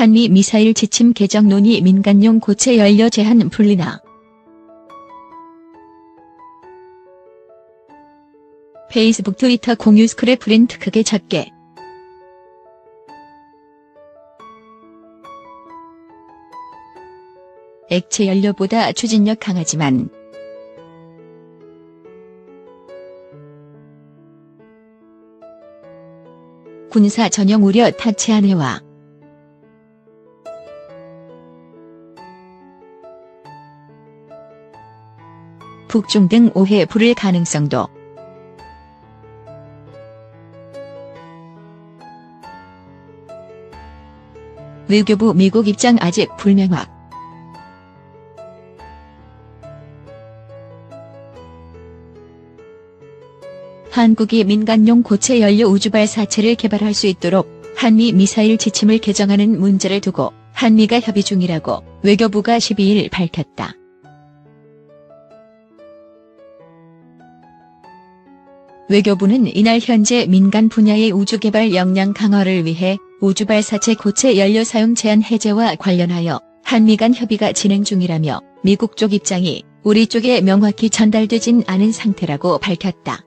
한미 미사일 지침 개정 논의 민간용 고체 연료 제한 풀리나. 페이스북 트위터 공유 스크랩 프린트 크게 작게. 액체 연료보다 추진력 강하지만 군사 전용 우려 타치한 해와 북중 등 오해 부를 가능성도. 외교부 미국 입장 아직 불명확. 한국이 민간용 고체 연료 우주발사체를 개발할 수 있도록 한미 미사일 지침을 개정하는 문제를 두고 한미가 협의 중이라고 외교부가 12일 밝혔다. 외교부는 이날 현재 민간 분야의 우주개발 역량 강화를 위해 우주발사체 고체 연료 사용 제한 해제와 관련하여 한미 간 협의가 진행 중이라며 미국 쪽 입장이 우리 쪽에 명확히 전달되진 않은 상태라고 밝혔다.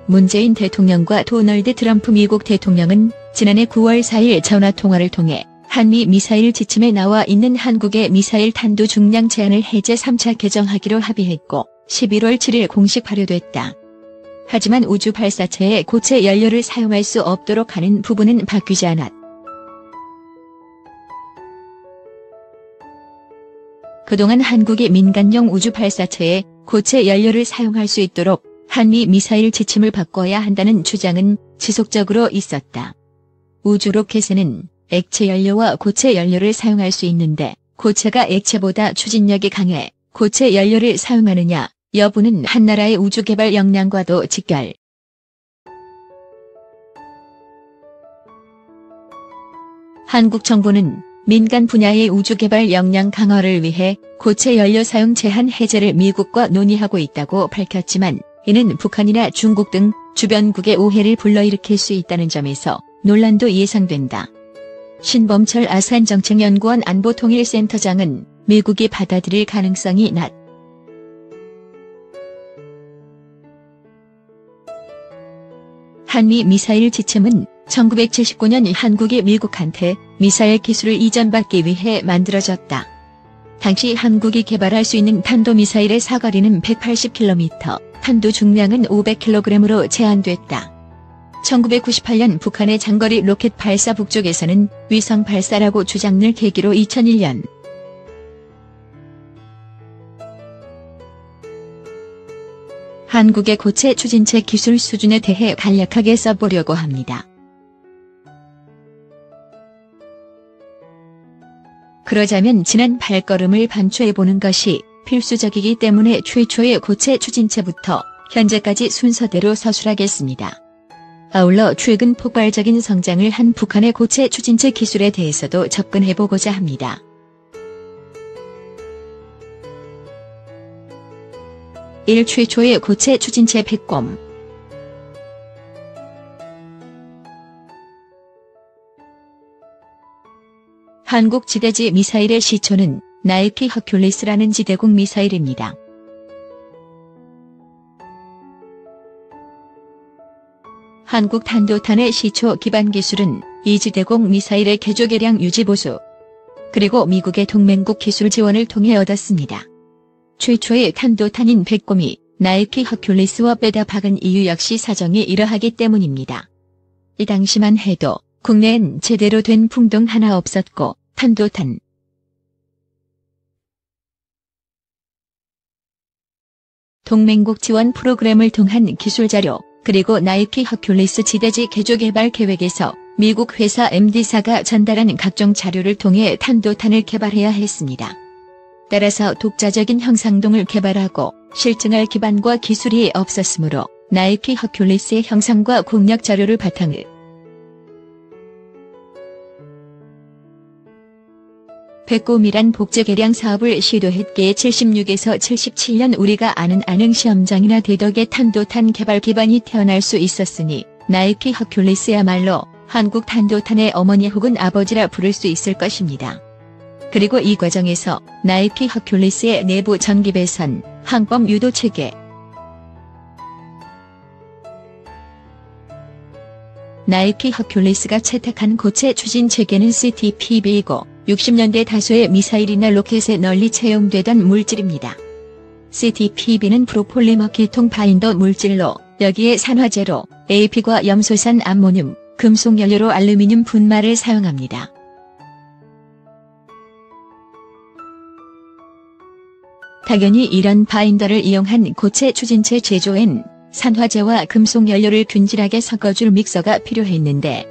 문재인 대통령과 도널드 트럼프 미국 대통령은 지난해 9월 4일 전화통화를 통해 한미 미사일 지침에 나와 있는 한국의 미사일 탄두 중량 제한을 해제 3차 개정하기로 합의했고 11월 7일 공식 발효됐다. 하지만 우주 발사체에 고체 연료를 사용할 수 없도록 하는 부분은 바뀌지 않았다. 그동안 한국이 민간용 우주 발사체에 고체 연료를 사용할 수 있도록 한미 미사일 지침을 바꿔야 한다는 주장은 지속적으로 있었다. 우주 로켓에는 액체 연료와 고체 연료를 사용할 수 있는데 고체가 액체보다 추진력이 강해 고체 연료를 사용하느냐 여부는 한 나라의 우주 개발 역량과도 직결. 한국 정부는 민간 분야의 우주 개발 역량 강화를 위해 고체 연료 사용 제한 해제를 미국과 논의하고 있다고 밝혔지만 이는 북한이나 중국 등 주변국의 오해를 불러일으킬 수 있다는 점에서 논란도 예상된다. 신범철 아산정책연구원 안보통일센터장은 미국이 받아들일 가능성이 낮. 한미 미사일 지침은 1979년 한국이 미국한테 미사일 기술을 이전받기 위해 만들어졌다. 당시 한국이 개발할 수 있는 탄도미사일의 사거리는 180km, 탄두 중량은 500kg으로 제한됐다. 1998년 북한의 장거리 로켓 발사 북쪽에서는 위성 발사라고 주장을 계기로 2001년 한국의 고체 추진체 기술 수준에 대해 간략하게 써보려고 합니다. 그러자면 지난 발걸음을 반추해보는 것이 필수적이기 때문에 최초의 고체 추진체부터 현재까지 순서대로 서술하겠습니다. 아울러 최근 폭발적인 성장을 한 북한의 고체 추진체 기술에 대해서도 접근해보고자 합니다. 최초의 고체 추진체 백곰. 한국 지대지 미사일의 시초는 나이키 허큘리스라는 지대공 미사일입니다. 한국 탄도탄의 시초 기반 기술은 이 지대공 미사일의 개조 개량 유지 보수 그리고 미국의 동맹국 기술 지원을 통해 얻었습니다. 최초의 탄도탄인 백곰이 나이키 허큘리스와 빼다 박은 이유 역시 사정이 이러하기 때문입니다. 이 당시만 해도 국내엔 제대로 된 풍동 하나 없었고 탄도탄 동맹국 지원 프로그램을 통한 기술자료 그리고 나이키 허큘리스 지대지 개조 개발 계획에서 미국 회사 MD사가 전달한 각종 자료를 통해 탄도탄을 개발해야 했습니다. 따라서 독자적인 형상동을 개발하고 실증할 기반과 기술이 없었으므로 나이키 허큘리스의 형상과 공략 자료를 바탕으로 백곰이란 복제 개량 사업을 시도했기에 76에서 77년 우리가 아는 안흥 시험장이나 대덕의 탄도탄 개발 기반이 태어날 수 있었으니 나이키 허큘리스야말로 한국 탄도탄의 어머니 혹은 아버지라 부를 수 있을 것입니다. 그리고 이 과정에서 나이키 허큘리스의 내부 전기 배선, 항법 유도 체계, 나이키 허큘리스가 채택한 고체 추진 체계는 CTPB이고 60년대 다수의 미사일이나 로켓에 널리 채용되던 물질입니다. CTPB는 프로폴리머 기통 바인더 물질로 여기에 산화제로 AP과 염소산 암모늄, 금속 연료로 알루미늄 분말을 사용합니다. 당연히 이런 바인더를 이용한 고체 추진체 제조엔 산화제와 금속 연료를 균질하게 섞어줄 믹서가 필요했는데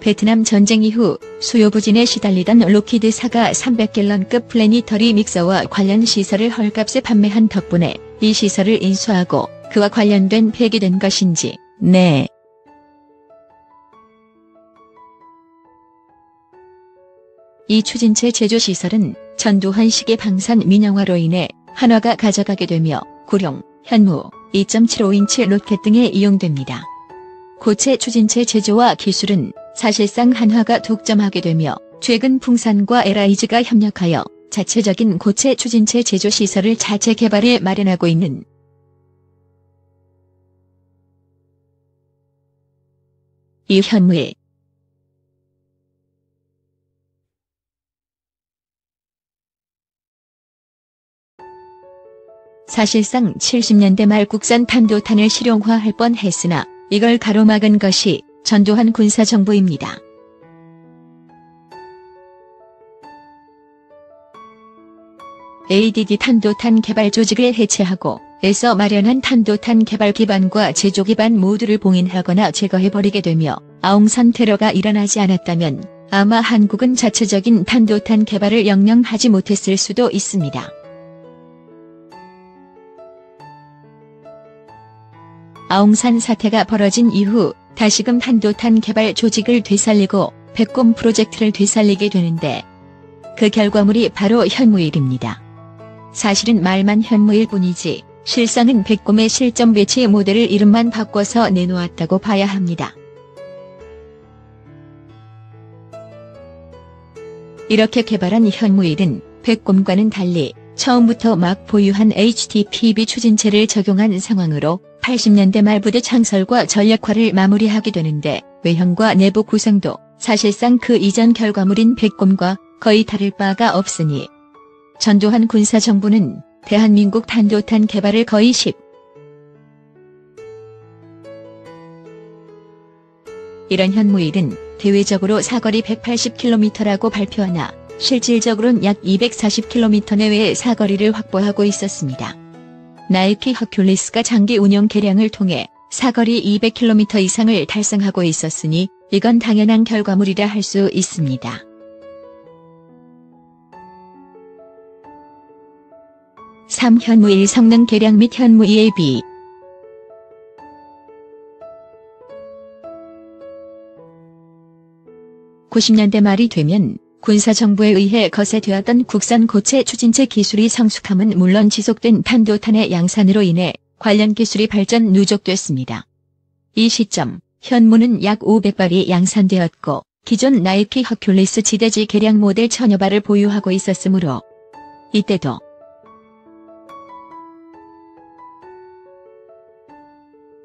베트남 전쟁 이후 수요 부진에 시달리던 로키드사가 300갤런급 플래니터리 믹서와 관련 시설을 헐값에 판매한 덕분에 이 시설을 인수하고 그와 관련된 폐기된 것인지, 네. 이 추진체 제조 시설은 전두환식의 방산 민영화로 인해 한화가 가져가게 되며 구룡, 현무, 2.75인치 로켓 등에 이용됩니다. 고체 추진체 제조와 기술은 사실상 한화가 독점하게 되며 최근 풍산과 LIG가 협력하여 자체적인 고체 추진체 제조 시설을 자체 개발해 마련하고 있는 이 현무일 사실상 70년대 말 국산 탄도탄을 실용화할 뻔했으나 이걸 가로막은 것이 전두환 군사정부입니다. ADD 탄도탄 개발 조직을 해체하고 에서 마련한 탄도탄 개발 기반과 제조 기반 모두를 봉인하거나 제거해버리게 되며 아웅산 테러가 일어나지 않았다면 아마 한국은 자체적인 탄도탄 개발을 영영 하지 못했을 수도 있습니다. 아웅산 사태가 벌어진 이후 다시금 탄도탄 개발 조직을 되살리고 백곰 프로젝트를 되살리게 되는데 그 결과물이 바로 현무일입니다. 사실은 말만 현무일 뿐이지 실상은 백곰의 실전 배치 모델을 이름만 바꿔서 내놓았다고 봐야 합니다. 이렇게 개발한 현무일은 백곰과는 달리 처음부터 막 보유한 HTPB 추진체를 적용한 상황으로 80년대 말 부대 창설과 전력화를 마무리하게 되는데 외형과 내부 구성도 사실상 그 이전 결과물인 백곰과 거의 다를 바가 없으니 전두환 군사정부는 대한민국 탄도탄 개발을 거의 이런 현무일은 대외적으로 사거리 180km라고 발표하나 실질적으로는 약 240km 내외의 사거리를 확보하고 있었습니다. 나이키 허큘리스가 장기 운영 개량을 통해 사거리 200km 이상을 달성하고 있었으니 이건 당연한 결과물이라 할 수 있습니다. 3. 현무일 성능 개량 및 현무 EAB 90년대 말이 되면 군사정부에 의해 거세되었던 국산 고체 추진체 기술이 성숙함은 물론 지속된 탄도탄의 양산으로 인해 관련 기술이 발전 누적됐습니다. 이 시점 현무는 약 500발이 양산되었고 기존 나이키 허큘리스 지대지 개량 모델 1000여 발을 보유하고 있었으므로 이때도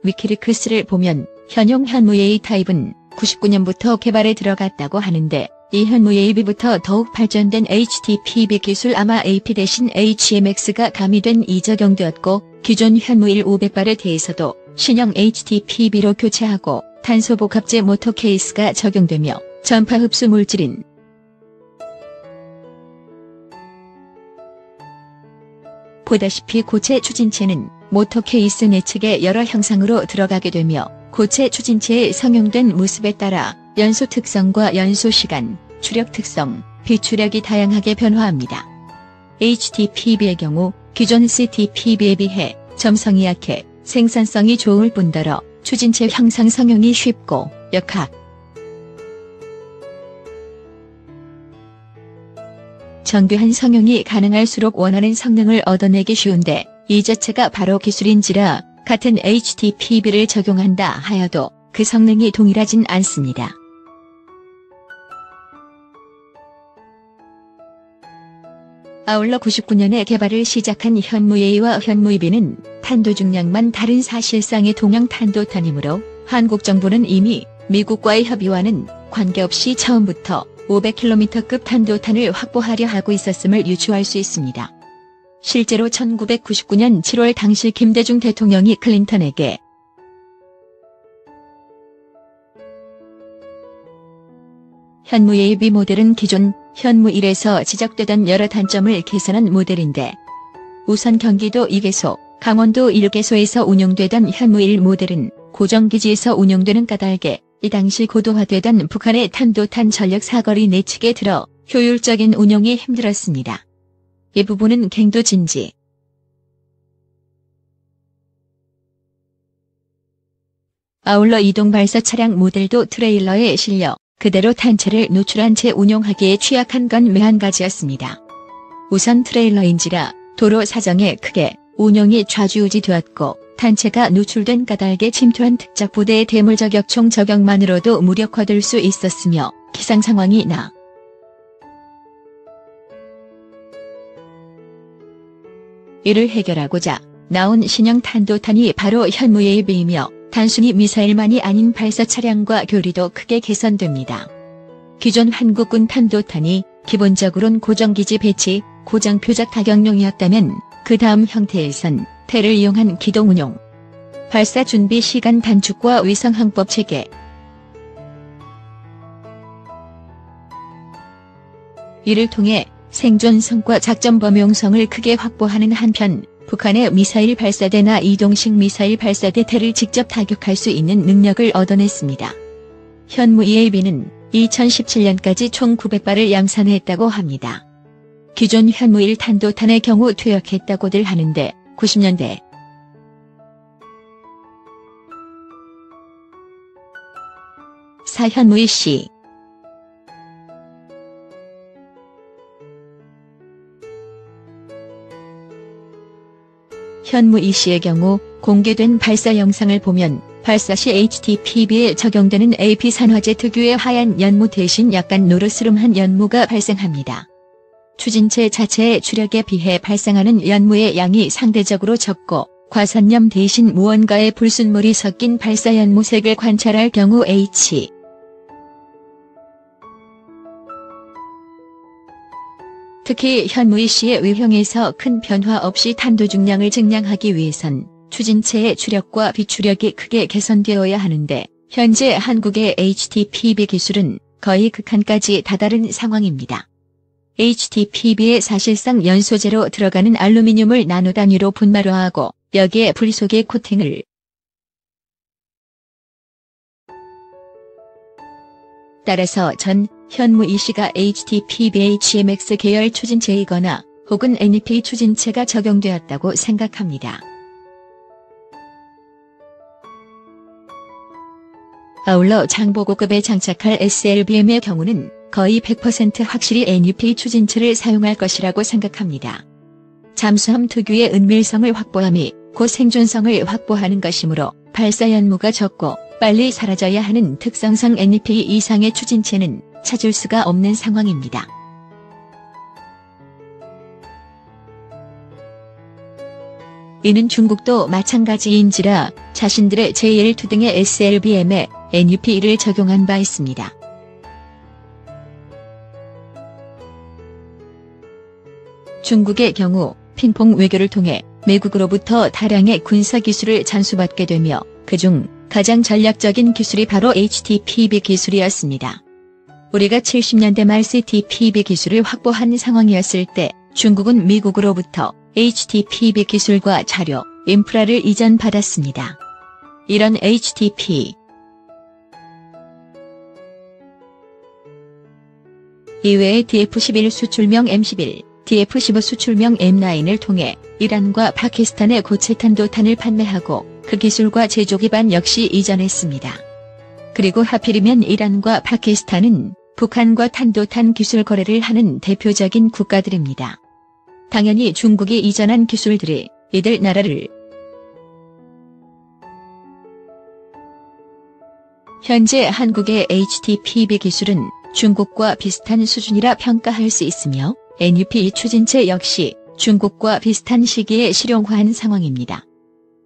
위키리크스를 보면 현용 현무 A타입은 99년부터 개발에 들어갔다고 하는데 이 현무 AB부터 더욱 발전된 HTPB 기술 아마 AP 대신 HMX가 가미된 이적용되었고 기존 현무 1-500발에 대해서도 신형 HTPB로 교체하고 탄소 복합제 모터 케이스가 적용되며 전파 흡수 물질인 보다시피 고체 추진체는 모터 케이스 내측의 여러 형상으로 들어가게 되며 고체 추진체에 성용된 무습에 따라 연소 특성과 연소 시간, 추력 특성, 비추력이 다양하게 변화합니다. HTPB의 경우 기존 CTPB에 비해 점성이 약해 생산성이 좋을 뿐더러 추진체 형상 성용이 쉽고 역학, 정교한 성용이 가능할수록 원하는 성능을 얻어내기 쉬운데 이 자체가 바로 기술인지라 같은 HTPB를 적용한다 하여도 그 성능이 동일하진 않습니다. 아울러 99년에 개발을 시작한 현무-A와 현무-B는 탄도 중량만 다른 사실상의 동형 탄도탄이므로 한국 정부는 이미 미국과의 협의와는 관계없이 처음부터 500km급 탄도탄을 확보하려 하고 있었음을 유추할 수 있습니다. 실제로 1999년 7월 당시 김대중 대통령이 클린턴에게 현무-A-B 모델은 기존 현무-1에서 지적되던 여러 단점을 개선한 모델인데, 우선 경기도 2개소, 강원도 1개소에서 운용되던 현무-1 모델은 고정기지에서 운용되는 까닭에 이 당시 고도화되던 북한의 탄도탄 전력 사거리 내측에 들어 효율적인 운용이 힘들었습니다. 이 부분은 갱도진지. 아울러 이동 발사 차량 모델도 트레일러에 실려 그대로 탄체를 노출한 채 운용하기에 취약한 건 매한 가지였습니다. 우선 트레일러인지라 도로 사정에 크게 운용이 좌지우지되었고 탄체가 노출된 까닭에 침투한 특작 부대의 대물 저격총 저격만으로도 무력화될 수 있었으며 기상 상황이 나 이를 해결하고자 나온 신형 탄도탄이 바로 현무-A-B이며 단순히 미사일만이 아닌 발사 차량과 교리도 크게 개선됩니다. 기존 한국군 탄도탄이 기본적으로는 고정기지 배치, 고정 표적 타격용이었다면 그 다음 형태에선 태를 이용한 기동 운용, 발사 준비 시간 단축과 위성 항법 체계, 이를 통해 생존성과 작전 범용성을 크게 확보하는 한편 북한의 미사일 발사대나 이동식 미사일 발사대 태를 직접 타격할 수 있는 능력을 얻어냈습니다. 현무-A-B는 2017년까지 총 900발을 양산했다고 합니다. 기존 현무-1 탄도탄의 경우 퇴역했다고들 하는데 90년대 현무-2C 현무-2C의 경우 공개된 발사 영상을 보면 발사 시 HTPB에 적용되는 AP-산화제 특유의 하얀 연무 대신 약간 노르스름한 연무가 발생합니다. 추진체 자체의 추력에 비해 발생하는 연무의 양이 상대적으로 적고 과산염 대신 무언가의 불순물이 섞인 발사 연무색을 관찰할 경우 H 특히 현무-2C의 외형에서 큰 변화 없이 탄도 중량을 증량하기 위해선 추진체의 추력과 비추력이 크게 개선되어야 하는데 현재 한국의 HTPB 기술은 거의 극한까지 다다른 상황입니다. HTPB에 사실상 연소재로 들어가는 알루미늄을 나노 단위로 분말화하고 여기에 불속의 코팅을 따라서 전 현무-2C가 HTPB-HMX 계열 추진체이거나 혹은 NEP 추진체가 적용되었다고 생각합니다. 아울러 장보고급에 장착할 SLBM의 경우는 거의 100% 확실히 NEP 추진체를 사용할 것이라고 생각합니다. 잠수함 특유의 은밀성을 확보함이 곧 생존성을 확보하는 것이므로 발사 연무가 적고 빨리 사라져야 하는 특성상 NEP 이상의 추진체는 찾을 수가 없는 상황입니다. 이는 중국도 마찬가지인지라 자신들의 JL2 등의 SLBM에 NEP를 적용한 바 있습니다. 중국의 경우 핑퐁 외교를 통해 미국으로부터 다량의 군사기술을 잔수받게 되며 그중 가장 전략적인 기술이 바로 HTPB 기술이었습니다. 우리가 70년대 말 CTPB 기술을 확보한 상황이었을 때 중국은 미국으로부터 HTPB 기술과 자료, 인프라를 이전받았습니다. 이런 HTP 이외에 DF-11 수출명 M11, DF-15 수출명 M9을 통해 이란과 파키스탄에 고체 탄도탄을 판매하고 그 기술과 제조 기반 역시 이전했습니다. 그리고 하필이면 이란과 파키스탄은 북한과 탄도탄 기술 거래를 하는 대표적인 국가들입니다. 당연히 중국이 이전한 기술들이 이들 나라를 현재 한국의 HTPB 기술은 중국과 비슷한 수준이라 평가할 수 있으며 NUP 추진체 역시 중국과 비슷한 시기에 실용화한 상황입니다.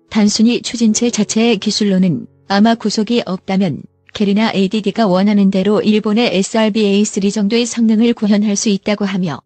단순히 추진체 자체의 기술로는 아마 구속이 없다면 캐리나 ADD가 원하는 대로 일본의 SRB-A3 정도의 성능을 구현할 수 있다고 하며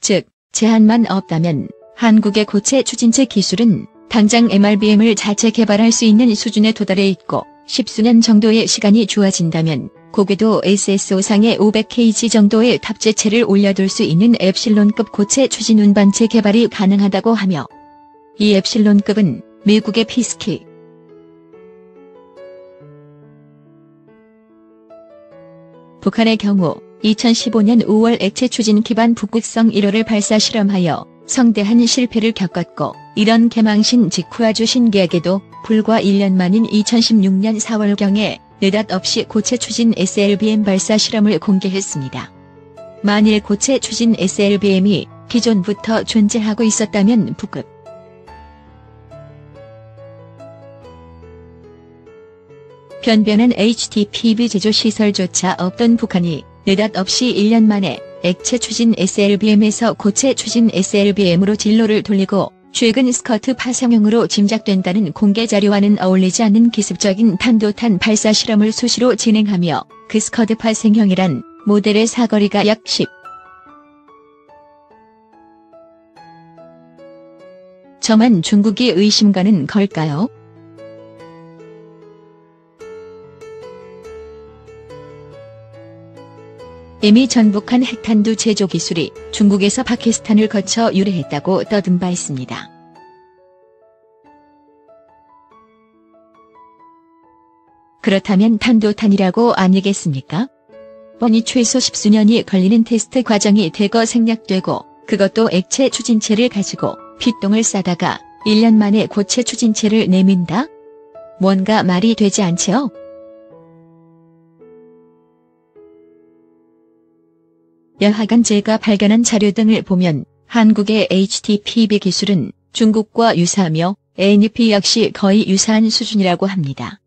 즉, 제한만 없다면 한국의 고체 추진체 기술은 당장 MRBM을 자체 개발할 수 있는 수준에 도달해 있고 10수년 정도의 시간이 주어진다면 고궤도 SSO상의 500kg 정도의 탑재체를 올려둘 수 있는 엡실론급 고체 추진 운반체 개발이 가능하다고 하며 이 엡실론급은 미국의 피스키, 북한의 경우 2015년 5월 액체 추진 기반 북극성 1호를 발사 실험하여 성대한 실패를 겪었고 이런 개망신 직후 아주 신기하게도 불과 1년 만인 2016년 4월경에 느닷없이 고체 추진 SLBM 발사 실험을 공개했습니다. 만일 고체 추진 SLBM이 기존부터 존재하고 있었다면 북극 변변한 HTPB 제조 시설조차 없던 북한이 느닷없이 1년 만에 액체 추진 SLBM에서 고체 추진 SLBM으로 진로를 돌리고 최근 스커트 파상형으로 짐작된다는 공개 자료와는 어울리지 않는 기습적인 탄도탄 발사 실험을 수시로 진행하며 그 스커트 파생형이란 모델의 사거리가 약 10. 저만 중국이 의심 가는 걸까요? 이미 전북한 핵탄두 제조 기술이 중국에서 파키스탄을 거쳐 유래했다고 떠든 바 있습니다. 그렇다면 탄도탄이라고 아니겠습니까? 뻔히 최소 10수년이 걸리는 테스트 과정이 대거 생략되고 그것도 액체 추진체를 가지고 피똥을 싸다가 1년 만에 고체 추진체를 내민다? 뭔가 말이 되지 않지요? 여하간 제가 발견한 자료 등을 보면 한국의 HTPB 기술은 중국과 유사하며 NUP 역시 거의 유사한 수준이라고 합니다.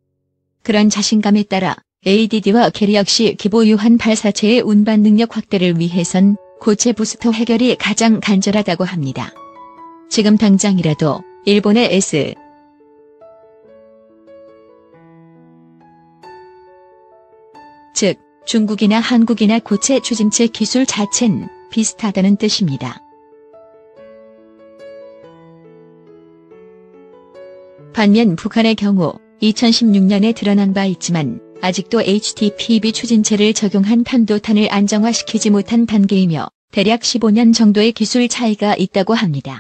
그런 자신감에 따라 ADD와 캐리 역시 기보유한 발사체의 운반 능력 확대를 위해선 고체 부스터 해결이 가장 간절하다고 합니다. 지금 당장이라도 일본의 S 즉 중국이나 한국이나 고체 추진체 기술 자체는 비슷하다는 뜻입니다. 반면 북한의 경우 2016년에 드러난 바 있지만 아직도 HTPB 추진체를 적용한 탄도탄을 안정화시키지 못한 단계이며 대략 15년 정도의 기술 차이가 있다고 합니다.